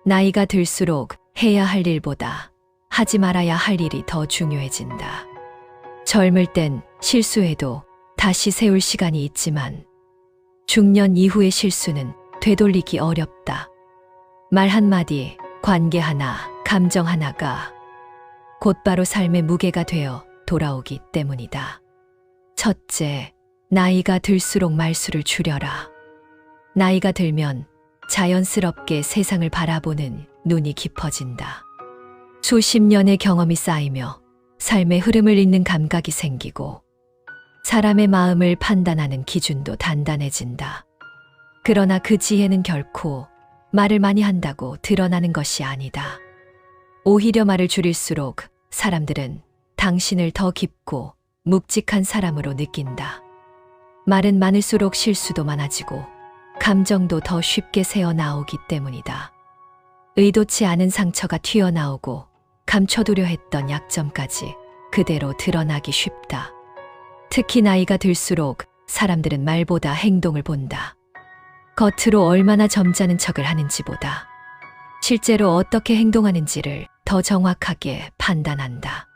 나이가 들수록 해야 할 일보다 하지 말아야 할 일이 더 중요해진다. 젊을 땐 실수해도 다시 세울 시간이 있지만 중년 이후의 실수는 되돌리기 어렵다. 말 한마디, 관계 하나, 감정 하나가 곧바로 삶의 무게가 되어 돌아오기 때문이다. 첫째, 나이가 들수록 말수를 줄여라. 나이가 들면 자연스럽게 세상을 바라보는 눈이 깊어진다. 수십 년의 경험이 쌓이며 삶의 흐름을 잇는 감각이 생기고 사람의 마음을 판단하는 기준도 단단해진다. 그러나 그 지혜는 결코 말을 많이 한다고 드러나는 것이 아니다. 오히려 말을 줄일수록 사람들은 당신을 더 깊고 묵직한 사람으로 느낀다. 말은 많을수록 실수도 많아지고 감정도 더 쉽게 새어나오기 때문이다. 의도치 않은 상처가 튀어나오고 감춰두려 했던 약점까지 그대로 드러나기 쉽다. 특히 나이가 들수록 사람들은 말보다 행동을 본다. 겉으로 얼마나 점잖은 척을 하는지보다 실제로 어떻게 행동하는지를 더 정확하게 판단한다.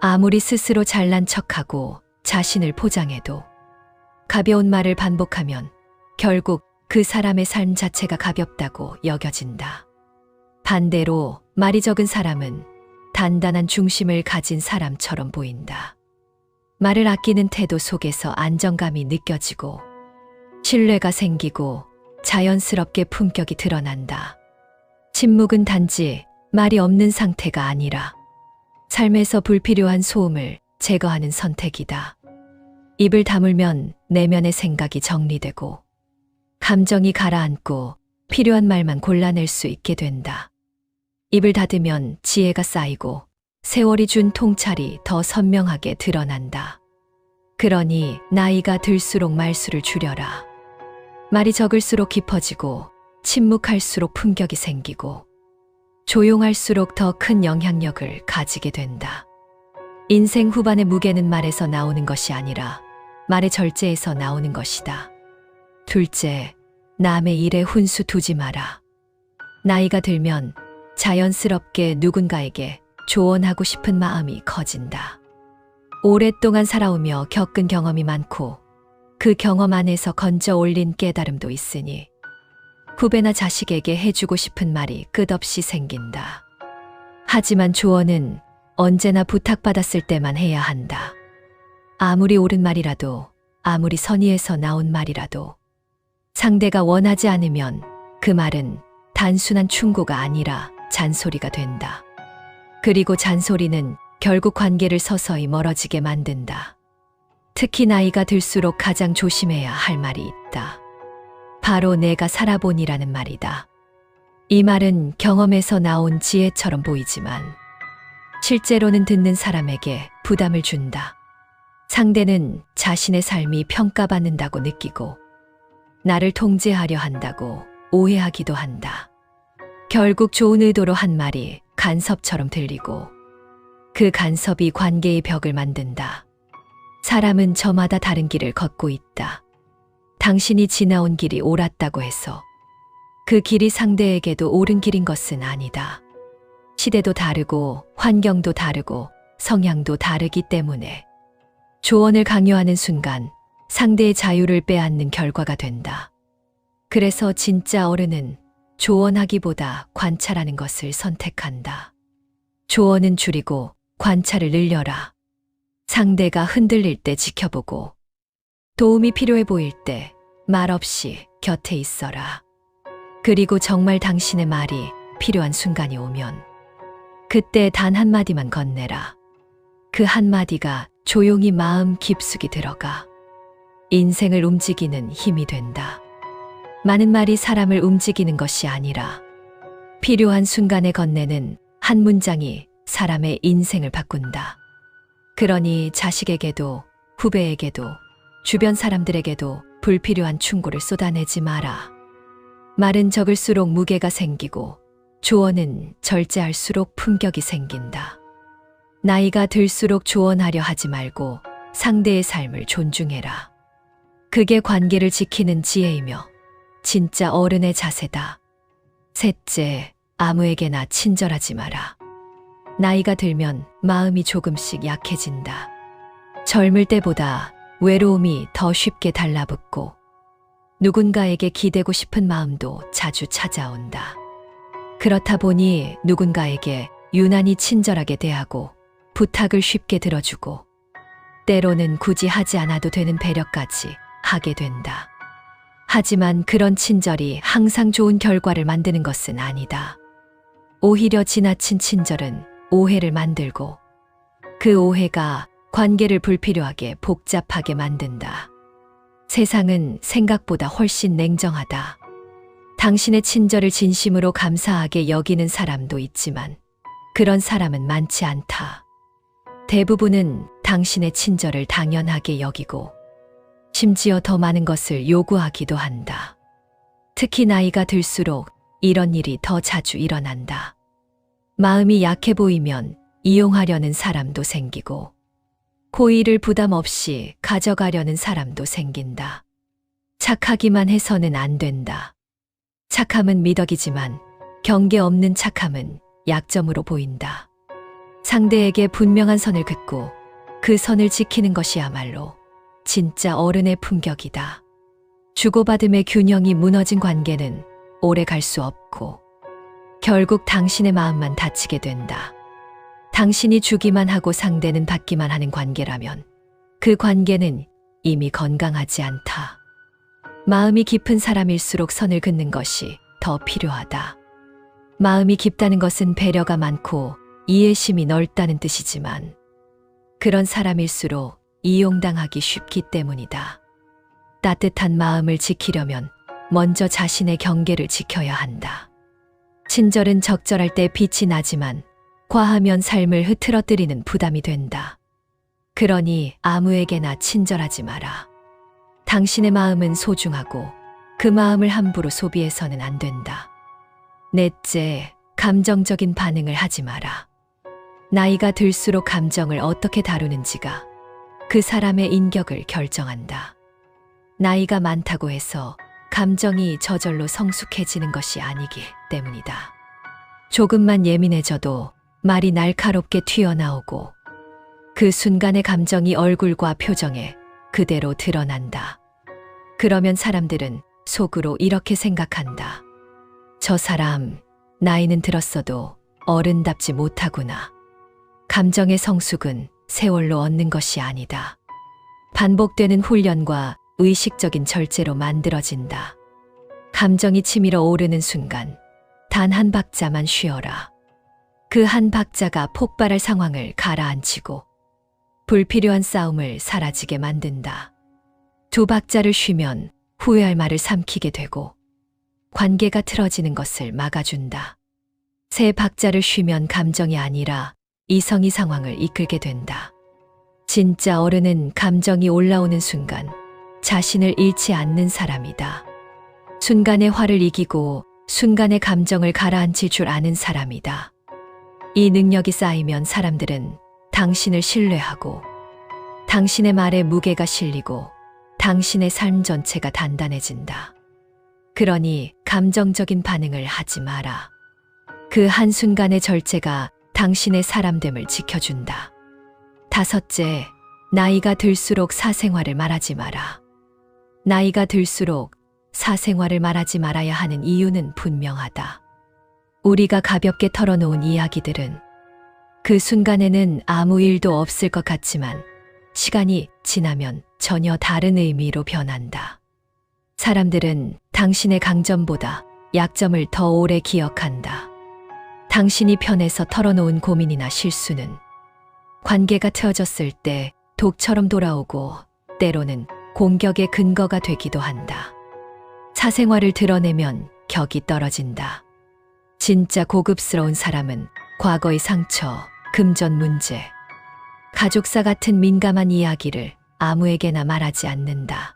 아무리 스스로 잘난 척하고 자신을 포장해도 가벼운 말을 반복하면 결국 그 사람의 삶 자체가 가볍다고 여겨진다. 반대로 말이 적은 사람은 단단한 중심을 가진 사람처럼 보인다. 말을 아끼는 태도 속에서 안정감이 느껴지고 신뢰가 생기고 자연스럽게 품격이 드러난다. 침묵은 단지 말이 없는 상태가 아니라 삶에서 불필요한 소음을 제거하는 선택이다. 입을 다물면 내면의 생각이 정리되고 감정이 가라앉고 필요한 말만 골라낼 수 있게 된다. 입을 닫으면 지혜가 쌓이고 세월이 준 통찰이 더 선명하게 드러난다. 그러니 나이가 들수록 말수를 줄여라. 말이 적을수록 깊어지고 침묵할수록 품격이 생기고 조용할수록 더 큰 영향력을 가지게 된다. 인생 후반의 무게는 말에서 나오는 것이 아니라 말의 절제에서 나오는 것이다. 둘째, 남의 일에 훈수 두지 마라. 나이가 들면 자연스럽게 누군가에게 조언하고 싶은 마음이 커진다. 오랫동안 살아오며 겪은 경험이 많고 그 경험 안에서 건져 올린 깨달음도 있으니 후배나 자식에게 해주고 싶은 말이 끝없이 생긴다. 하지만 조언은 언제나 부탁받았을 때만 해야 한다. 아무리 옳은 말이라도, 아무리 선의에서 나온 말이라도 상대가 원하지 않으면 그 말은 단순한 충고가 아니라 잔소리가 된다. 그리고 잔소리는 결국 관계를 서서히 멀어지게 만든다. 특히 나이가 들수록 가장 조심해야 할 말이 있다. 바로 내가 살아보니라는 말이다. 이 말은 경험에서 나온 지혜처럼 보이지만 실제로는 듣는 사람에게 부담을 준다. 상대는 자신의 삶이 평가받는다고 느끼고 나를 통제하려 한다고 오해하기도 한다. 결국 좋은 의도로 한 말이 간섭처럼 들리고 그 간섭이 관계의 벽을 만든다. 사람은 저마다 다른 길을 걷고 있다. 당신이 지나온 길이 옳았다고 해서 그 길이 상대에게도 옳은 길인 것은 아니다. 시대도 다르고 환경도 다르고 성향도 다르기 때문에 조언을 강요하는 순간 상대의 자유를 빼앗는 결과가 된다. 그래서 진짜 어른은 조언하기보다 관찰하는 것을 선택한다. 조언은 줄이고 관찰을 늘려라. 상대가 흔들릴 때 지켜보고 도움이 필요해 보일 때 말없이 곁에 있어라. 그리고 정말 당신의 말이 필요한 순간이 오면 그때 단 한마디만 건네라. 그 한마디가 조용히 마음 깊숙이 들어가 인생을 움직이는 힘이 된다. 많은 말이 사람을 움직이는 것이 아니라 필요한 순간에 건네는 한 문장이 사람의 인생을 바꾼다. 그러니 자식에게도 후배에게도 주변 사람들에게도 불필요한 충고를 쏟아내지 마라. 말은 적을수록 무게가 생기고 조언은 절제할수록 품격이 생긴다. 나이가 들수록 조언하려 하지 말고 상대의 삶을 존중해라. 그게 관계를 지키는 지혜이며 진짜 어른의 자세다. 셋째, 아무에게나 친절하지 마라. 나이가 들면 마음이 조금씩 약해진다. 젊을 때보다 외로움이 더 쉽게 달라붙고 누군가에게 기대고 싶은 마음도 자주 찾아온다. 그렇다 보니 누군가에게 유난히 친절하게 대하고 부탁을 쉽게 들어주고 때로는 굳이 하지 않아도 되는 배려까지 하게 된다. 하지만 그런 친절이 항상 좋은 결과를 만드는 것은 아니다. 오히려 지나친 친절은 오해를 만들고 그 오해가 관계를 불필요하게 복잡하게 만든다. 세상은 생각보다 훨씬 냉정하다. 당신의 친절을 진심으로 감사하게 여기는 사람도 있지만 그런 사람은 많지 않다. 대부분은 당신의 친절을 당연하게 여기고 심지어 더 많은 것을 요구하기도 한다. 특히 나이가 들수록 이런 일이 더 자주 일어난다. 마음이 약해 보이면 이용하려는 사람도 생기고 고의를 부담 없이 가져가려는 사람도 생긴다. 착하기만 해서는 안 된다. 착함은 미덕이지만 경계 없는 착함은 약점으로 보인다. 상대에게 분명한 선을 긋고 그 선을 지키는 것이야말로 진짜 어른의 품격이다. 주고받음의 균형이 무너진 관계는 오래 갈 수 없고 결국 당신의 마음만 다치게 된다. 당신이 주기만 하고 상대는 받기만 하는 관계라면 그 관계는 이미 건강하지 않다. 마음이 깊은 사람일수록 선을 긋는 것이 더 필요하다. 마음이 깊다는 것은 배려가 많고 이해심이 넓다는 뜻이지만 그런 사람일수록 이용당하기 쉽기 때문이다. 따뜻한 마음을 지키려면 먼저 자신의 경계를 지켜야 한다. 친절은 적절할 때 빛이 나지만 과하면 삶을 흐트러뜨리는 부담이 된다. 그러니 아무에게나 친절하지 마라. 당신의 마음은 소중하고 그 마음을 함부로 소비해서는 안 된다. 넷째, 감정적인 반응을 하지 마라. 나이가 들수록 감정을 어떻게 다루는지가 그 사람의 인격을 결정한다. 나이가 많다고 해서 감정이 저절로 성숙해지는 것이 아니기 때문이다. 조금만 예민해져도 말이 날카롭게 튀어나오고 그 순간의 감정이 얼굴과 표정에 그대로 드러난다. 그러면 사람들은 속으로 이렇게 생각한다. 저 사람 나이는 들었어도 어른답지 못하구나. 감정의 성숙은 세월로 얻는 것이 아니다. 반복되는 훈련과 의식적인 절제로 만들어진다. 감정이 치밀어 오르는 순간 단 한 박자만 쉬어라. 그 한 박자가 폭발할 상황을 가라앉히고 불필요한 싸움을 사라지게 만든다. 두 박자를 쉬면 후회할 말을 삼키게 되고 관계가 틀어지는 것을 막아준다. 세 박자를 쉬면 감정이 아니라 이성이 상황을 이끌게 된다. 진짜 어른은 감정이 올라오는 순간 자신을 잃지 않는 사람이다. 순간의 화를 이기고 순간의 감정을 가라앉힐 줄 아는 사람이다. 이 능력이 쌓이면 사람들은 당신을 신뢰하고 당신의 말에 무게가 실리고 당신의 삶 전체가 단단해진다. 그러니 감정적인 반응을 하지 마라. 그 한순간의 절제가 당신의 사람됨을 지켜준다. 다섯째, 나이가 들수록 사생활을 말하지 마라. 나이가 들수록 사생활을 말하지 말아야 하는 이유는 분명하다. 우리가 가볍게 털어놓은 이야기들은 그 순간에는 아무 일도 없을 것 같지만 시간이 지나면 전혀 다른 의미로 변한다. 사람들은 당신의 강점보다 약점을 더 오래 기억한다. 당신이 편해서 털어놓은 고민이나 실수는 관계가 트어졌을 때 독처럼 돌아오고 때로는 공격의 근거가 되기도 한다. 사생활을 드러내면 격이 떨어진다. 진짜 고급스러운 사람은 과거의 상처, 금전 문제, 가족사 같은 민감한 이야기를 아무에게나 말하지 않는다.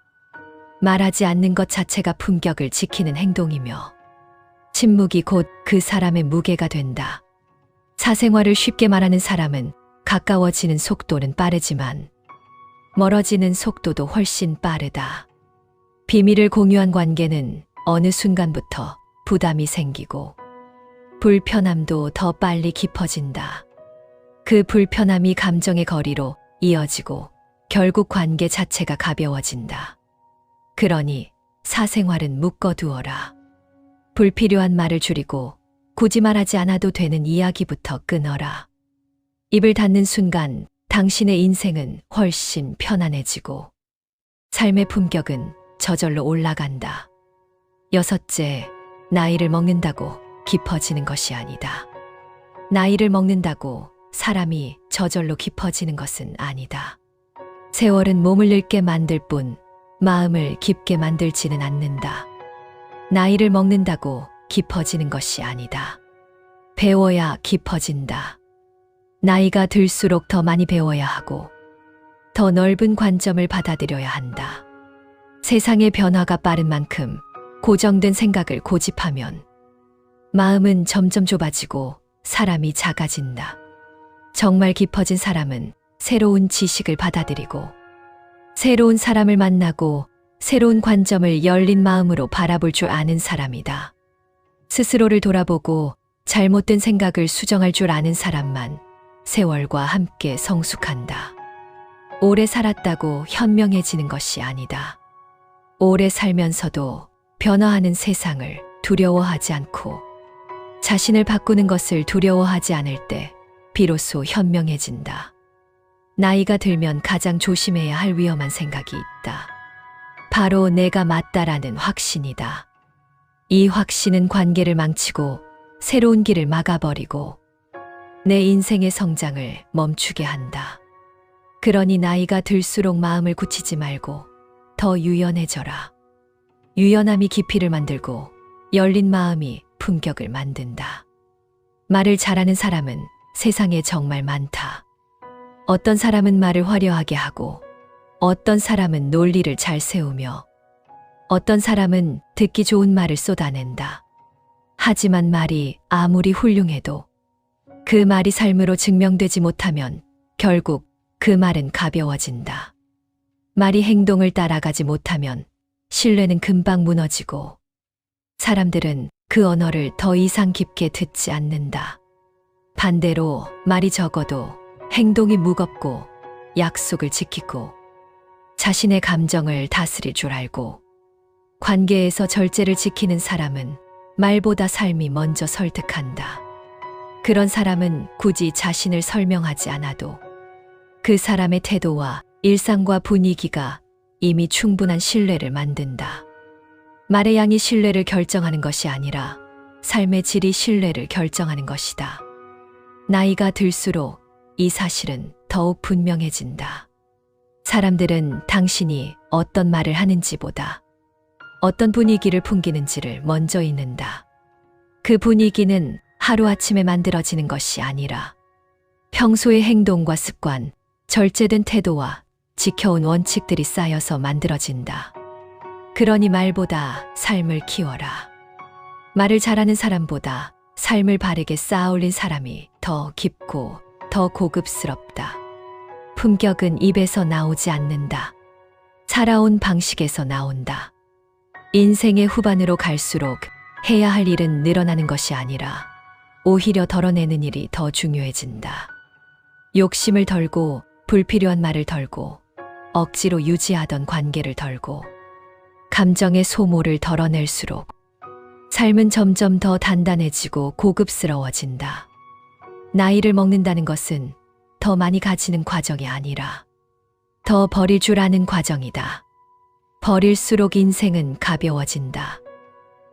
말하지 않는 것 자체가 품격을 지키는 행동이며 침묵이 곧 그 사람의 무게가 된다. 사생활을 쉽게 말하는 사람은 가까워지는 속도는 빠르지만 멀어지는 속도도 훨씬 빠르다. 비밀을 공유한 관계는 어느 순간부터 부담이 생기고 불편함도 더 빨리 깊어진다. 그 불편함이 감정의 거리로 이어지고 결국 관계 자체가 가벼워진다. 그러니 사생활은 묶어두어라. 불필요한 말을 줄이고 굳이 말하지 않아도 되는 이야기부터 끊어라. 입을 닫는 순간 당신의 인생은 훨씬 편안해지고 삶의 품격은 저절로 올라간다. 여섯째, 나이를 먹는다고 깊어지는 것이 아니다. 나이를 먹는다고 사람이 저절로 깊어지는 것은 아니다. 세월은 몸을 늙게 만들 뿐 마음을 깊게 만들지는 않는다. 나이를 먹는다고 깊어지는 것이 아니다. 배워야 깊어진다. 나이가 들수록 더 많이 배워야 하고 더 넓은 관점을 받아들여야 한다. 세상의 변화가 빠른 만큼 고정된 생각을 고집하면 마음은 점점 좁아지고 사람이 작아진다. 정말 깊어진 사람은 새로운 지식을 받아들이고 새로운 사람을 만나고 새로운 관점을 열린 마음으로 바라볼 줄 아는 사람이다. 스스로를 돌아보고 잘못된 생각을 수정할 줄 아는 사람만 세월과 함께 성숙한다. 오래 살았다고 현명해지는 것이 아니다. 오래 살면서도 변화하는 세상을 두려워하지 않고 자신을 바꾸는 것을 두려워하지 않을 때 비로소 현명해진다. 나이가 들면 가장 조심해야 할 위험한 생각이 있다. 바로 내가 맞다라는 확신이다. 이 확신은 관계를 망치고 새로운 길을 막아버리고 내 인생의 성장을 멈추게 한다. 그러니 나이가 들수록 마음을 굳히지 말고 더 유연해져라. 유연함이 깊이를 만들고 열린 마음이 품격을 만든다. 말을 잘하는 사람은 세상에 정말 많다. 어떤 사람은 말을 화려하게 하고 어떤 사람은 논리를 잘 세우며 어떤 사람은 듣기 좋은 말을 쏟아낸다. 하지만 말이 아무리 훌륭해도 그 말이 삶으로 증명되지 못하면 결국 그 말은 가벼워진다. 말이 행동을 따라가지 못하면 신뢰는 금방 무너지고 사람들은 그 언어를 더 이상 깊게 듣지 않는다. 반대로 말이 적어도 행동이 무겁고 약속을 지키고 자신의 감정을 다스릴 줄 알고 관계에서 절제를 지키는 사람은 말보다 삶이 먼저 설득한다. 그런 사람은 굳이 자신을 설명하지 않아도 그 사람의 태도와 일상과 분위기가 이미 충분한 신뢰를 만든다. 말의 양이 신뢰를 결정하는 것이 아니라 삶의 질이 신뢰를 결정하는 것이다. 나이가 들수록 이 사실은 더욱 분명해진다. 사람들은 당신이 어떤 말을 하는지보다 어떤 분위기를 풍기는지를 먼저 읽는다. 그 분위기는 하루아침에 만들어지는 것이 아니라 평소의 행동과 습관, 절제된 태도와 지켜온 원칙들이 쌓여서 만들어진다. 그러니 말보다 삶을 키워라. 말을 잘하는 사람보다 삶을 바르게 쌓아올린 사람이 더 깊고 더 고급스럽다. 품격은 입에서 나오지 않는다. 살아온 방식에서 나온다. 인생의 후반으로 갈수록 해야 할 일은 늘어나는 것이 아니라 오히려 덜어내는 일이 더 중요해진다. 욕심을 덜고 불필요한 말을 덜고 억지로 유지하던 관계를 덜고 감정의 소모를 덜어낼수록 삶은 점점 더 단단해지고 고급스러워진다. 나이를 먹는다는 것은 더 많이 가지는 과정이 아니라 더 버릴 줄 아는 과정이다. 버릴수록 인생은 가벼워진다.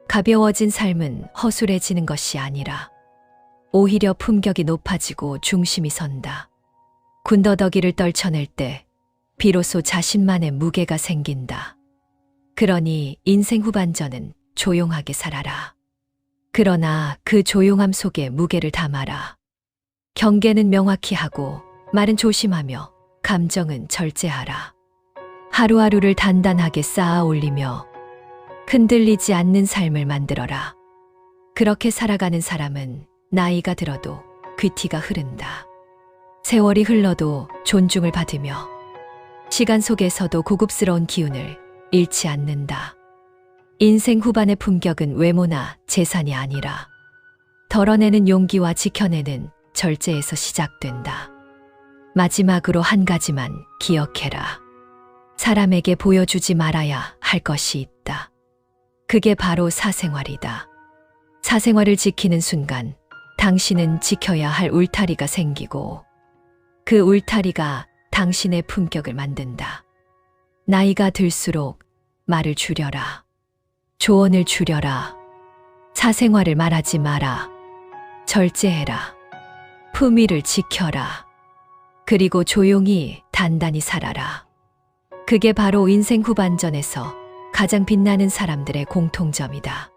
가벼워진 삶은 허술해지는 것이 아니라 오히려 품격이 높아지고 중심이 선다. 군더더기를 떨쳐낼 때 비로소 자신만의 무게가 생긴다. 그러니 인생 후반전은 조용하게 살아라. 그러나 그 조용함 속에 무게를 담아라. 경계는 명확히 하고 말은 조심하며 감정은 절제하라. 하루하루를 단단하게 쌓아 올리며 흔들리지 않는 삶을 만들어라. 그렇게 살아가는 사람은 나이가 들어도 귀티가 흐른다. 세월이 흘러도 존중을 받으며 시간 속에서도 고급스러운 기운을 잃지 않는다. 인생 후반의 품격은 외모나 재산이 아니라 덜어내는 용기와 지켜내는 절제에서 시작된다. 마지막으로 한 가지만 기억해라. 사람에게 보여주지 말아야 할 것이 있다. 그게 바로 사생활이다. 사생활을 지키는 순간 당신은 지켜야 할 울타리가 생기고 그 울타리가 당신의 품격을 만든다. 나이가 들수록 말을 줄여라. 조언을 줄여라. 사생활을 말하지 마라. 절제해라. 품위를 지켜라. 그리고 조용히 단단히 살아라. 그게 바로 인생 후반전에서 가장 빛나는 사람들의 공통점이다.